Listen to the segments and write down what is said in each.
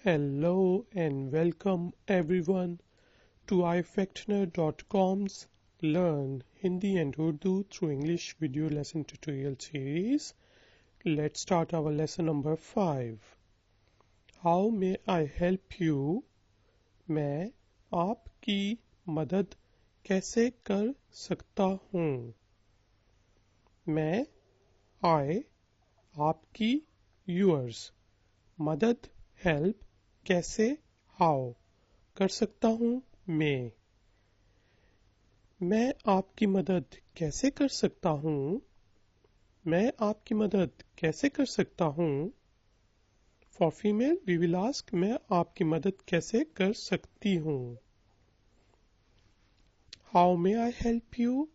Hello and welcome everyone to ifactner.com's Learn Hindi and Urdu through English video lesson tutorial series. Let's start our lesson number 5. How may I help you? मैं आपकी मदद कैसे कर सकता हूँ? मैं I आपकी yours मदद help कैसे how कर सकता हूँ मैं आपकी मदद कैसे कर सकता हूँ मैं आपकी मदद कैसे कर सकता हूँ for female we will ask मैं आपकी मदद कैसे कर सकती हूँ how may I help you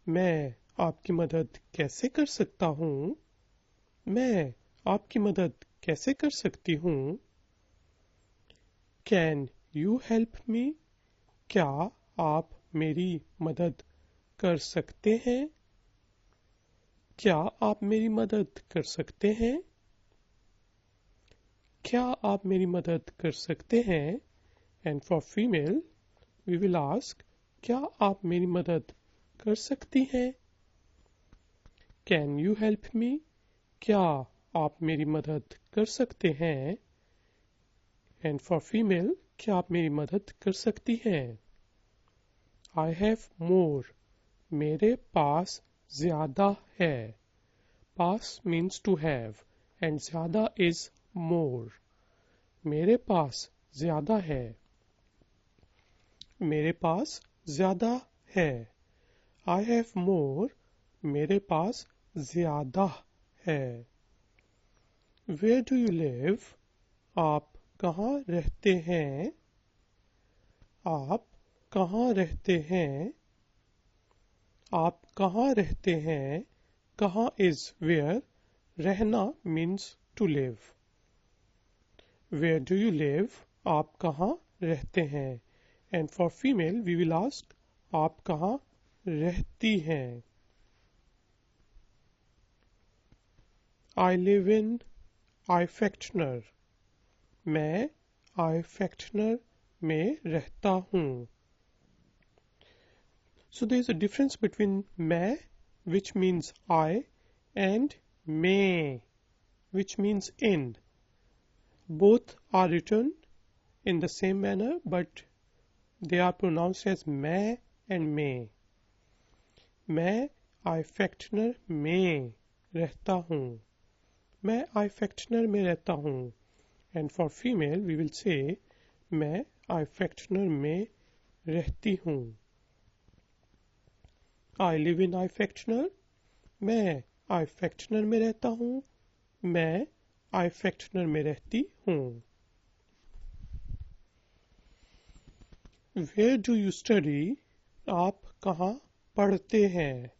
मैं आपकी मदद कैसे कर सकता हूँ मैं आपकी मदद कैसे कर सकती हूँ कैन यू हेल्प मी क्या आप मेरी मदद कर सकते हैं क्या आप मेरी मदद कर सकते हैं क्या आप मेरी मदद कर सकते हैं and for female we will ask क्या आप मेरी मदद कर सकती हैं कैन यू हेल्प मी क्या आप मेरी मदद कर सकते हैं एंड फॉर फीमेल क्या आप मेरी मदद कर सकती हैं आई हैव मोर मेरे पास ज्यादा है पास मीन्स टू हैव एंड ज्यादा इज मोर मेरे पास ज्यादा है मेरे पास ज्यादा है आई हैव मोर मेरे पास ज्यादा है वेयर डू यू लिव आप कहाँ रहते हैं आप कहाँ रहते हैं आप कहाँ रहते हैं कहाँ इज वेयर रहना means to live where do you live आप कहाँ रहते हैं and for female we will ask आप कहाँ रहती हैं आई लिव इन आईफैक्टनर मैं आईफैक्टनर में रहता हूँ So there is a difference between मैं, which means I, and may, which means in. Both are written in the same manner, but they are pronounced as मैं and may. मैं आईफैक्टनर में रहता हूँ. मैं आईफैक्टनर में रहता हूँ. And for female, we will say मैं आईफैक्टनर में रहती हूँ. I live in आईफैक्टनर मैं आईफैक्टनर में रहता हूँ मैं आईफैक्टनर में रहती हूँ Where do you study आप कहाँ पढ़ते हैं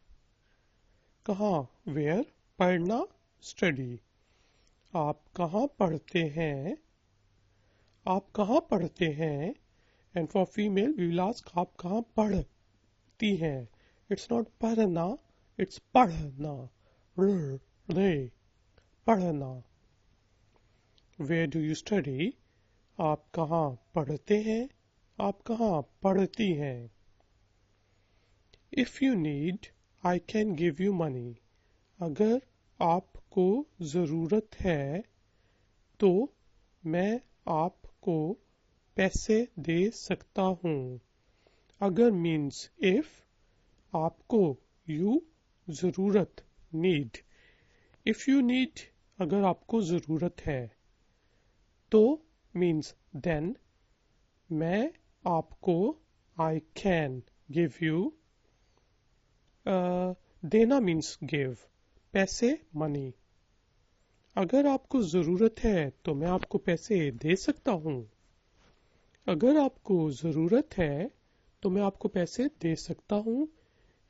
कहाँ Where पढ़ना study आप कहाँ पढ़ते हैं आप कहाँ पढ़ते हैं and for female we will ask आप कहाँ पढ़ती हैं It's not पढ़ना, it's पढ़ना. पढ़ना. Where do you study? आप कहाँ पढ़ते हैं? आप कहाँ पढ़ती हैं? If you need, I can give you money. अगर आपको ज़रूरत है, तो मैं आपको पैसे दे सकता हूँ. अगर means if आपको you जरूरत need if you need अगर आपको जरूरत है तो means then मैं आपको I can give you देना means give पैसे money अगर आपको जरूरत है तो मैं आपको पैसे दे सकता हूँ अगर आपको जरूरत है तो मैं आपको पैसे दे सकता हूँ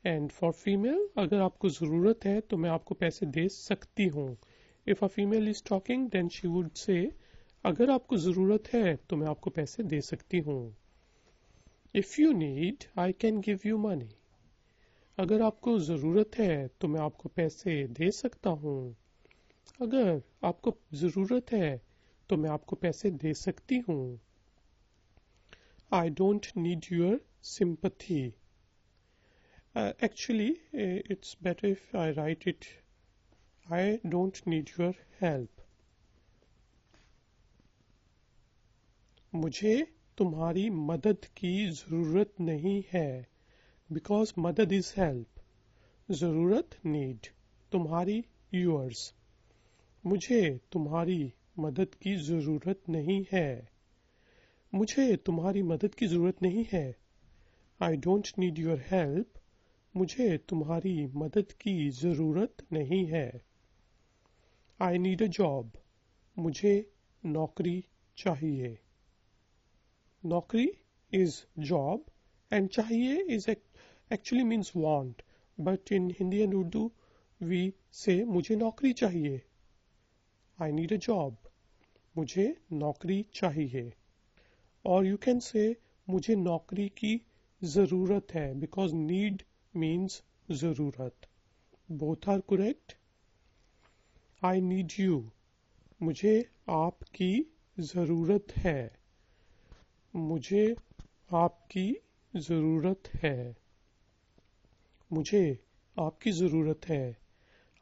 एंड फॉर फीमेल अगर आपको ज़रूरत है तो मैं आपको पैसे दे सकती हूँ if a female is talking then she would say अगर आपको ज़रूरत है तो मैं आपको पैसे दे सकती हूँ if you need I can give you money अगर आपको ज़रूरत है तो मैं आपको पैसे दे सकता हूँ अगर आपको ज़रूरत है तो मैं आपको पैसे दे सकती हूँ. I don't need your sympathy. Actually, it's better if I write it. I don't need your help. मुझे तुम्हारी मदद की ज़रूरत नहीं है. Because मदद is help. ज़रूरत need. तुम्हारी yours. मुझे तुम्हारी मदद की ज़रूरत नहीं है. मुझे तुम्हारी मदद की ज़रूरत नहीं है. I don't need your help. मुझे तुम्हारी मदद की ज़रूरत नहीं है. I need a job. मुझे नौकरी चाहिए. नौकरी is job and चाहिए is actually means want. But in Hindi and Urdu we say मुझे नौकरी चाहिए. I need a job. मुझे नौकरी चाहिए. और you can say मुझे नौकरी की ज़रूरत है because need means ज़रूरत. Both are correct. I need you. मुझे आपकी ज़रूरत है. मुझे आपकी ज़रूरत है. मुझे आपकी ज़रूरत है.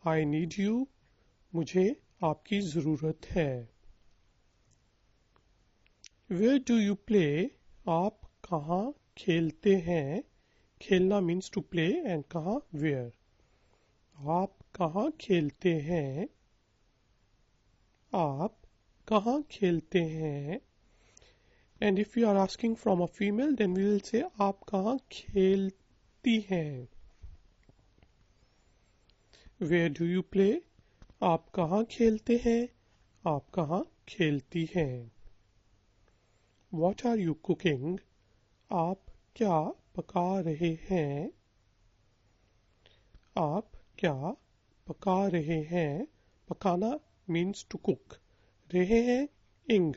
I need you. मुझे आपकी ज़रूरत है. Where do you play? आप कहाँ खेलते हैं? खेलना means to play and कहाँ where. आप कहाँ खेलते हैं? आप कहाँ खेलते हैं? And if you are asking from a female, then we will say आप कहाँ खेलती हैं? Where do you play? आप कहाँ खेलते हैं? आप कहाँ खेलती हैं? What are you cooking? आप क्या पका रहे हैं? आप क्या पका रहे हैं? पकाना means to cook. रहे हैं ing.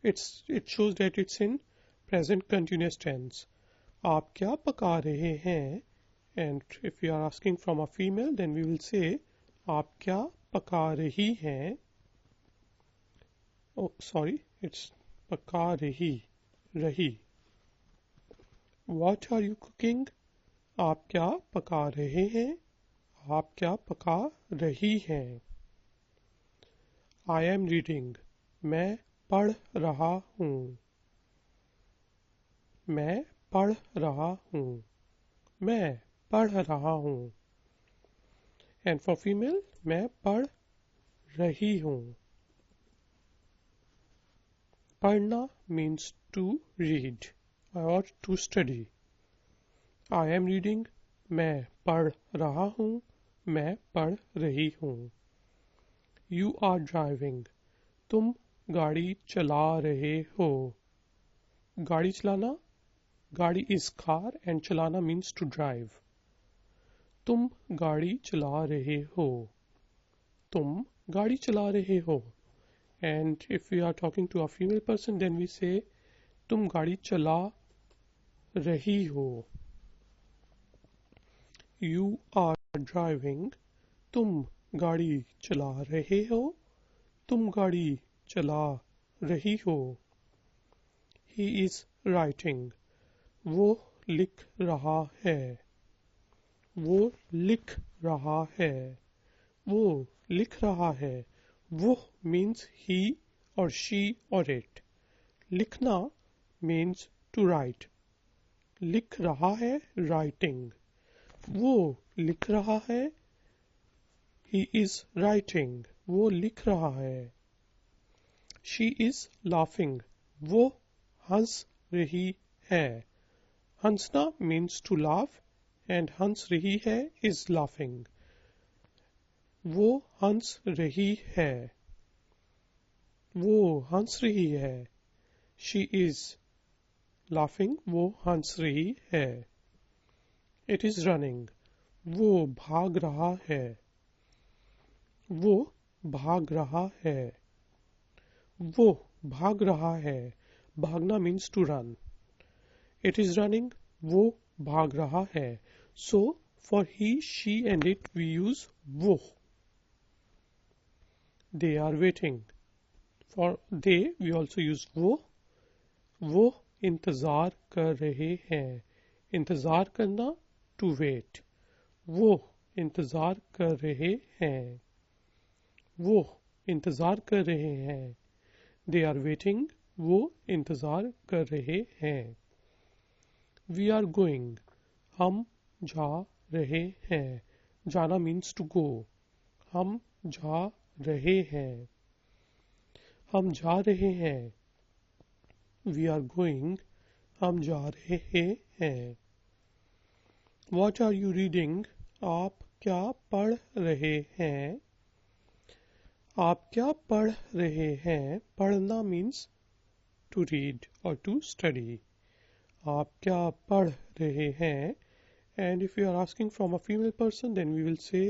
It shows that it's in present continuous tense. आप क्या पका रहे हैं? And if you are asking from a female, then we will say आप क्या पका रही हैं? Oh, sorry, it's पका रही. What are you cooking? आप क्या पका रहे हैं? आप क्या पका रही हैं? I am reading. मैं पढ़ रहा हूँ. मैं पढ़ रहा हूँ. मैं पढ़ रहा हूँ. And for female, मैं पढ़ रही हूँ. पढ़ना means to read or to study. I am reading. मैं पढ़ रहा हूँ. मैं पढ़ रही हूँ. You are driving. तुम गाड़ी चला रहे हो. गाड़ी चलाना गाड़ी is car and चलाना means to drive. तुम गाड़ी चला रहे हो. तुम गाड़ी चला रहे हो. And if we are talking to a female person, then we say तुम गाड़ी चला रही हो. You are driving. तुम गाड़ी चला रहे हो. तुम गाड़ी चला रही हो. He is writing. वो लिख रहा है. वो लिख रहा है. वो लिख रहा है. वो means he or she or it. लिखना means to write. लिख रहा है writing. वो लिख रहा है. He is writing. वो लिख रहा है. She is laughing. वो हंस रही है. हंसना means to laugh and हंस रही है is laughing. वो हंस रही है. वो हंस रही है. She is laughing. वो हंस रही है. It is running. वो भाग रहा है. वो भाग रहा है. वो भाग रहा है. भागना means to run. It is running. वो भाग रहा है. So for he, she and it we use वो. They are waiting. For they, we also use वो इंतजार कर रहे हैं. इंतजार करना, to wait. वो इंतजार कर रहे हैं. वो इंतजार कर रहे हैं. They are waiting. वो इंतजार कर रहे हैं. We are going. हम जा रहे हैं. जाना means to go. हम जा रहे हैं. हम जा रहे हैं. We are going. हम जा रहे हैं. What are you reading? आप क्या पढ़ रहे हैं? आप क्या पढ़ रहे हैं? पढ़ना means to read or to study. आप क्या पढ़ रहे हैं? And if you are asking from a female person, then we will say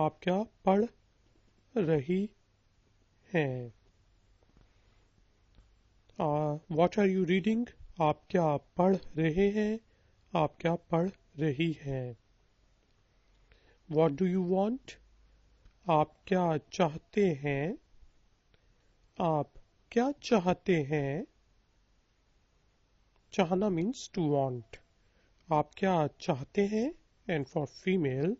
आप क्या पढ़ रही हैं? What are you reading? आप क्या पढ़ रहे हैं? आप क्या पढ़ रही हैं? What do you want? आप क्या चाहते हैं? आप क्या चाहते हैं? चाहना means to want. आप क्या चाहते हैं? And for female,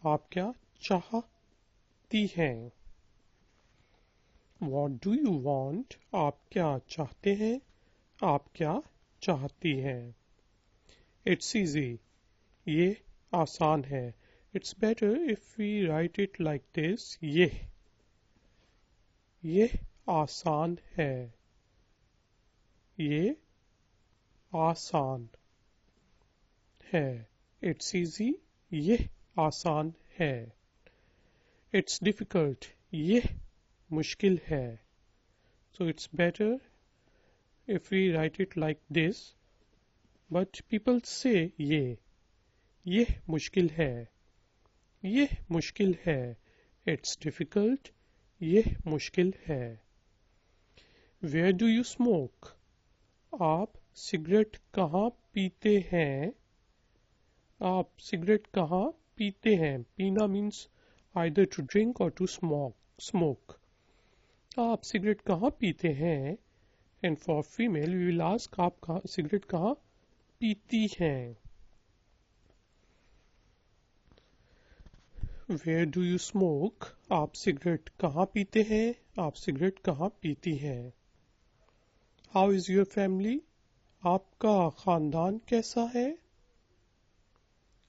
आप क्या चाहती हैं? What do you want? आप क्या चाहते हैं? आप क्या चाहती हैं? It's easy. ये आसान है. It's better if we write it like this. ये आसान है. ये आसान है. It's easy. ये आसान है. It's difficult. ये मुश्किल है. So it's better if we write it like this. But people say ये मुश्किल है. ये मुश्किल है. It's difficult. ये मुश्किल है. Where do you smoke? आप सिगरेट कहाँ पीते हैं? आप सिगरेट कहाँ पीते हैं? पीना means either to drink or to smoke. आप सिगरेट कहाँ पीते हैं? And for female, we will ask आप सिगरेट कहाँ पीती हैं? Where do you smoke? आप सिगरेट कहाँ पीते हैं? आप सिगरेट कहाँ पीती हैं? How is your family? आपका खानदान कैसा है?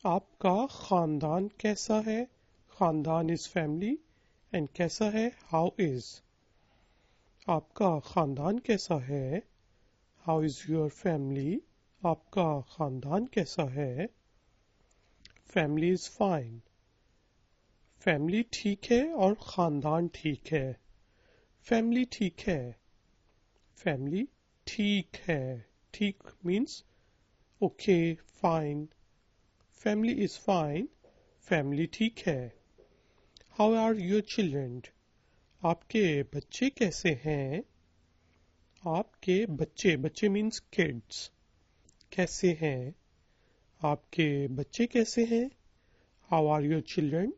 आपका खानदान कैसा है? खानदान is family and कैसा है how is. आपका खानदान कैसा है? How is your family? आपका खानदान कैसा है? Family is fine. फैमिली ठीक है और खानदान ठीक है. फैमिली ठीक है. फैमिली ठीक है. ठीक means okay, fine. Family is fine. Family ठीक है. How are your children? आपके बच्चे कैसे हैं? आपके बच्चे means kids. कैसे हैं? आपके बच्चे कैसे हैं? How are your children?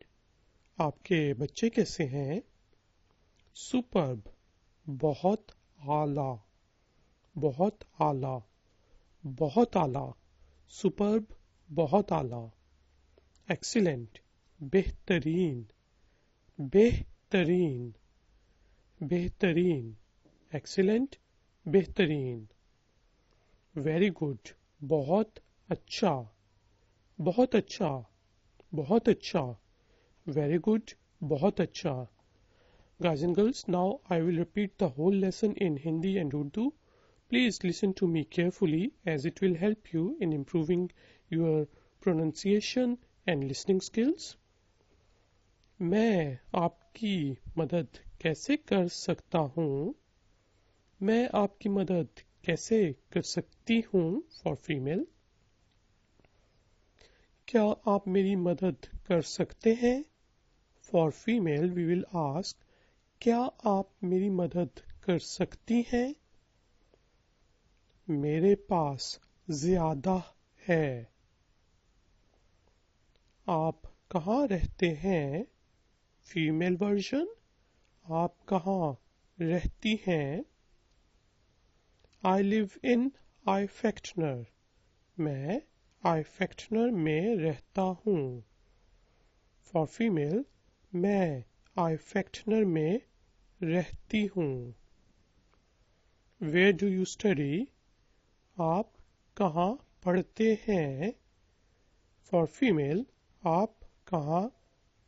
आपके बच्चे कैसे हैं? Superb. बहुत आला. बहुत आला. बहुत आला. Superb. बहुत आला. Excellent. बेहतरीन. बेहतरीन. बेहतरीन. Excellent. बेहतरीन. Very good. बहुत अच्छा. बहुत अच्छा. बहुत अच्छा. Very good. बहुत अच्छा. Guys and girls, now I will repeat the whole lesson in Hindi and Urdu. Please listen to me carefully as it will help you in improving your pronunciation and listening skills. मैं आपकी मदद कैसे कर सकता हूँ? मैं आपकी मदद कैसे कर सकती हूँ for female. क्या आप मेरी मदद कर सकते हैं? For female, we will ask, क्या आप मेरी मदद कर सकती हैं? मेरे पास ज़्यादा है. आप कहाँ रहते हैं? Female version, आप कहाँ रहती हैं। I live in Ifechtner. मैं Ifechtner में रहता हूँ। For female, मैं Ifechtner में रहती हूँ। Where do you study? आप कहाँ पढ़ते हैं? For female, आप कहाँ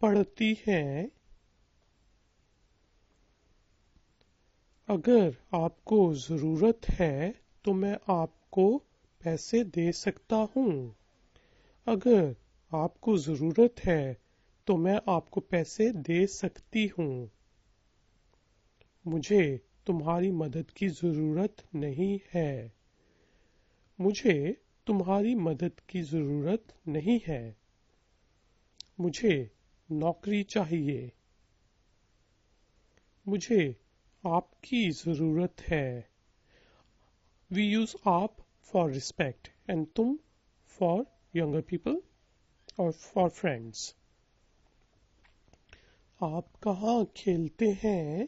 पढ़ती हैं? अगर आपको ज़रूरत है तो मैं आपको पैसे दे सकता हूँ। अगर आपको ज़रूरत है तो मैं आपको पैसे दे सकती हूँ। मुझे तुम्हारी मदद की ज़रूरत नहीं है। मुझे तुम्हारी मदद की ज़रूरत नहीं है। मुझे नौकरी चाहिए। मुझे आपकी ज़रूरत है। We use आप for respect and तुम for younger people or for friends. आप कहाँ खेलते हैं?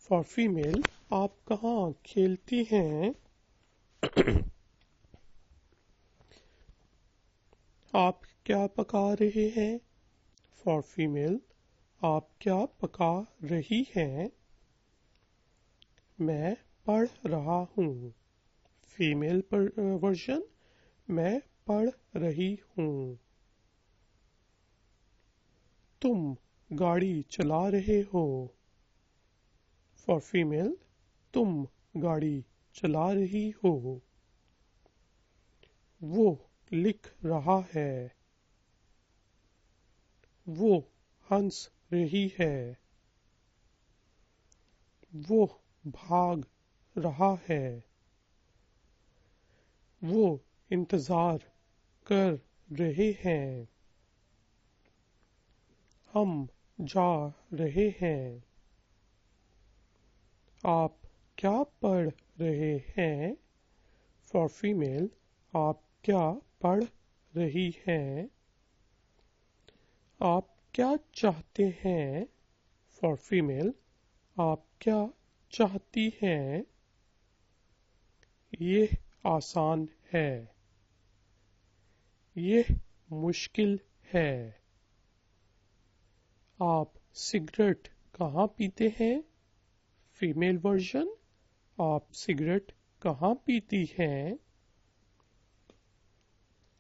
For female, आप कहाँ खेलती हैं? आप क्या पका रहे हैं? For female, आप क्या पका रही हैं? मैं पढ़ रहा हूँ। फीमेल वर्जन, मैं पढ़ रही हूँ। तुम गाड़ी चला रहे हो। फॉर फीमेल, तुम गाड़ी चला रही हो। वो लिख रहा है। वो हंस रही है। वो भाग रहा है। वो इंतजार कर रहे हैं। हम जा रहे हैं। आप क्या पढ़ रहे हैं? फॉर फीमेल, आप क्या पढ़ रही हैं? आप क्या चाहते हैं? फॉर फीमेल, आप क्या चाहती हैं? ये आसान है। ये मुश्किल है। आप सिगरेट कहाँ पीते हैं? फीमेल वर्जन, आप सिगरेट कहाँ पीती हैं?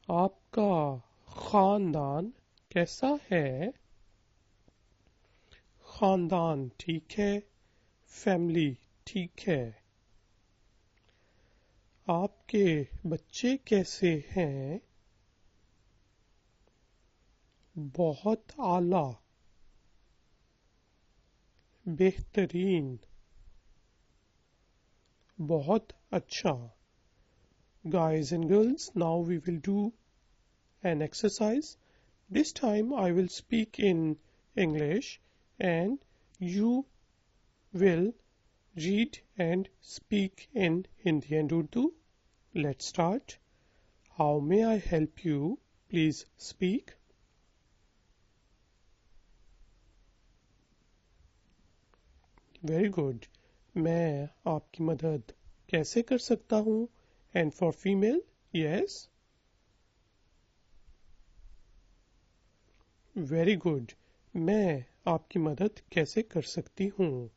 आपका खानदान कैसा है? खानदान ठीक है। फैमिली ठीक है। आपके बच्चे कैसे हैं? बहुत आला। बेहतरीन। बहुत अच्छा। Guys and girls, now we will do an exercise. This time I will speak in English and you will read and speak in Hindi and Urdu. Let's start. How may I help you? Please speak. Very good. मैं आपकी मदद कैसे कर सकता हूँ? And for female, yes. Very good. मैं आपकी मदद कैसे कर सकती हूँ?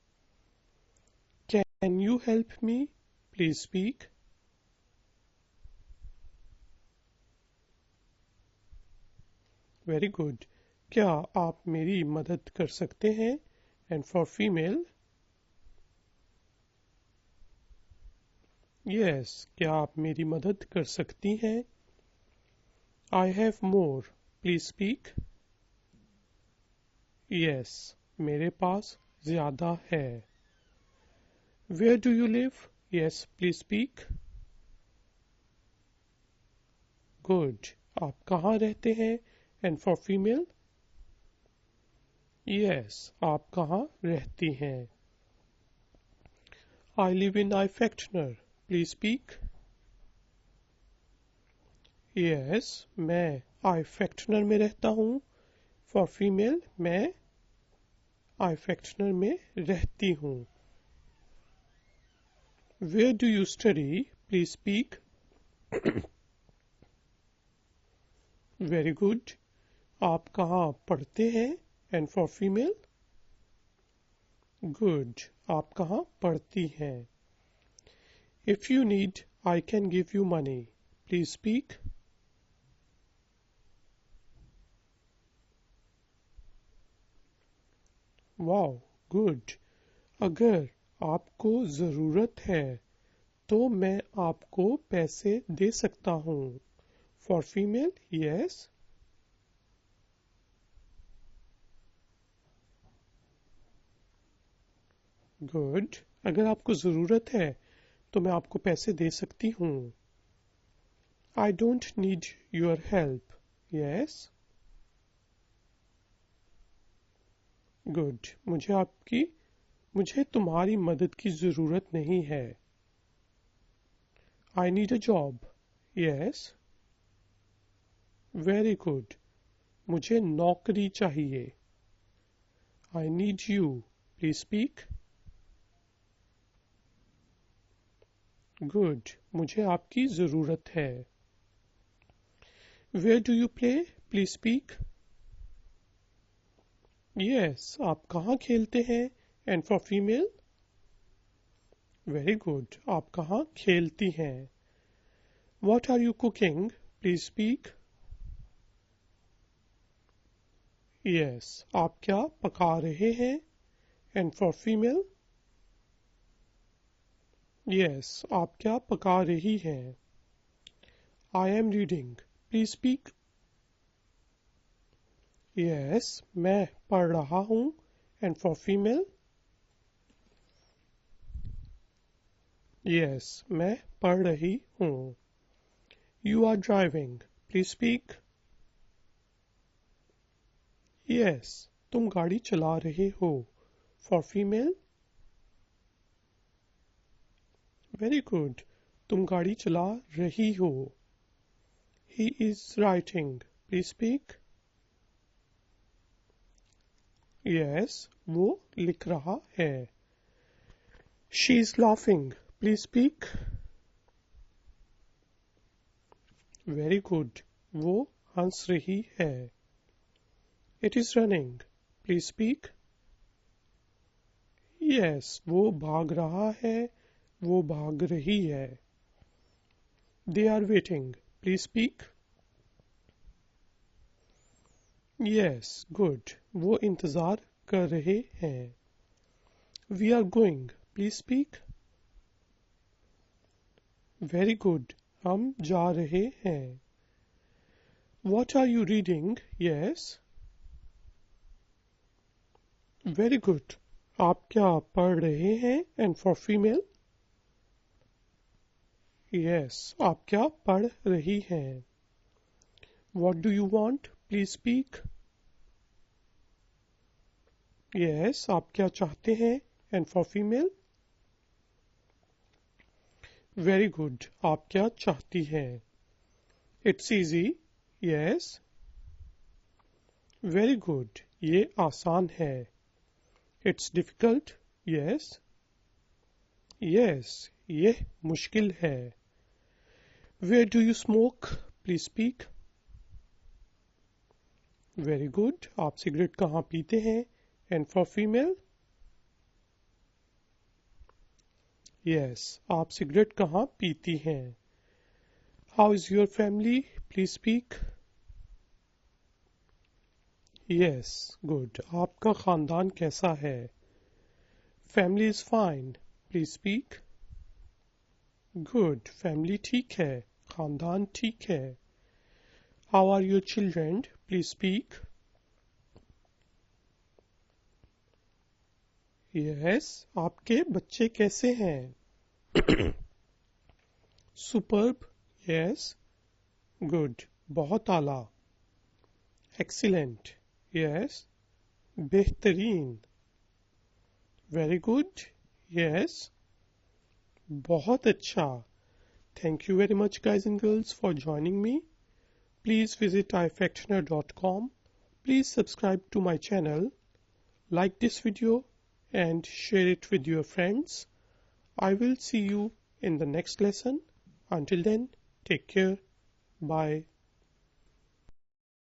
Can you help me? Please speak. Very good. क्या आप मेरी मदद कर सकते हैं? And for female, yes. क्या आप मेरी मदद कर सकती हैं? I have more. Please speak. Yes. मेरे पास ज़्यादा है. Where do you live? Yes. Please speak. Good. आप कहाँ रहते हैं? And for female, yes. आप कहाँ रहती हैं? I live in Ifechtner. Please speak. Yes. मैं Ifechtner में रहता हूँ. For female, मैं आई फैक्शनर में रहती हूँ। Where do you study please speak. Very good. आप कहाँ पढ़ते हैं एंड फॉर फीमेल। गुड। आप कहाँ पढ़ती हैं। If you need I can give you money please speak. Wow good. अगर आपको ज़रूरत है तो मैं आपको पैसे दे सकता हूँ। For female yes. गुड। अगर आपको ज़रूरत है तो मैं आपको पैसे दे सकती हूँ। I don't need your help yes. Good. मुझे तुम्हारी मदद की ज़रूरत नहीं है। I need a job yes. Very good. मुझे नौकरी चाहिए। I need you please speak. Good. मुझे आपकी ज़रूरत है। Where do you play please speak. Yes. आप कहाँ खेलते हैं and for female. Very good. आप कहाँ खेलती हैं। What are you cooking please speak. Yes. आप क्या पका रहे हैं एंड फॉर फीमेल। यस। आप क्या पका रही हैं। I am reading please speak. Yes. मैं पढ़ रहा हूँ एंड फॉर फीमेल। यस। मैं पढ़ रही हूँ। You are driving please speak. Yes. तुम गाड़ी चला रहे हो। For female. Very good. तुम गाड़ी चला रही हो। He is writing please speak. Yes. वो लिख रहा है। She is laughing please speak. Very good. वो हंस रही है। It is running please speak. Yes. वो भाग रहा है। वो भाग रही है। They are waiting please speak. Yes. Good. वो इंतज़ार कर रहे हैं। We are going please speak. Very good. हम जा रहे हैं। What are you reading yes. Very good. आप क्या पढ़ रहे हैं एंड फॉर फीमेल। यस। आप क्या पढ़ रही हैं। What do you want please speak. Yes. आप क्या चाहते हैं and for female. Very good. आप क्या चाहती हैं। It's easy yes. Very good. ये आसान है। It's difficult yes. यस। ये मुश्किल है। Where do you smoke please speak. Very good. आप सिगरेट कहाँ पीते हैं एंड फॉर फीमेल। यस। आप सिगरेट कहाँ पीती हैं। How is your family please speak. Yes. Good. आपका खानदान कैसा है। Family is fine please speak. Good. Family ठीक है। खानदान ठीक है। How are your children please speak. Yes. आपके बच्चे कैसे हैं। Superb yes. गुड। बहुत आला। Excellent yes. बेहतरीन। Very good yes. बहुत अच्छा। Thank you very much guys and girls for joining me. Please visit ifactioner.com. Please subscribe to my channel. like this video and share it with your friends. I will see you in the next lesson. Until then, take care. Bye.